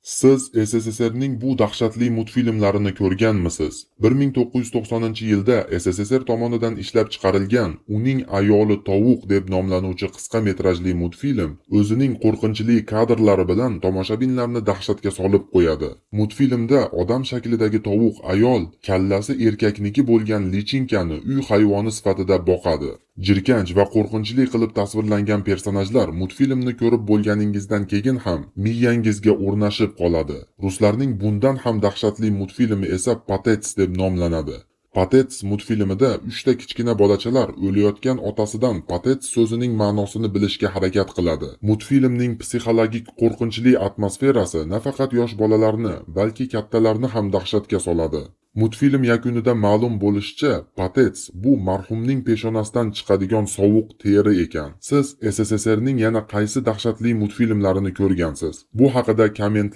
Siz SSSRning bu dahshatli multfilmlarini ko'rganmisiz? 1990-yilda SSSR tomonidan ishlab chiqarilgan Uning ayoli tovuq deb nomlanuvchi qisqa metrajli multfilm o'zining qo'rqinchli kadrlari bilan tomoshabinlarni dahshatga solib qo'yadi. Multfilmda odam shaklidagi tovuq ayol kallasi erkakniki bo'lgan lichinkani uy hayvoni sifatida boqadi. Jirkanch va qo'rqinchli qilib tasvirlangan personajlar multfilmni ko'rib bo'lganingizdan keyin ham miyangizga o'rnashib qoladi. Ruslarning bundan ham dahshatli multfilmi esa Patets deb nomlanadi. Patets multfilmida 3 ta kichkina bolachalar o'layotgan otasidan Patets so'zining ma'nosini bilishga harakat qiladi. Multfilmning psixologik qo'rqinchli atmosferasi nafaqat yosh bolalarni, balki kattalarni ham dahshatga soladi. Multfilm yakunida ma'lum bo'lishicha, Patets bu marhumning peshonasidan chiqadigan sovuq teri ekan. Siz SSSRning yana qaysi dahshatli multfilmlarini ko'rgansiz? Bu haqida kommentlar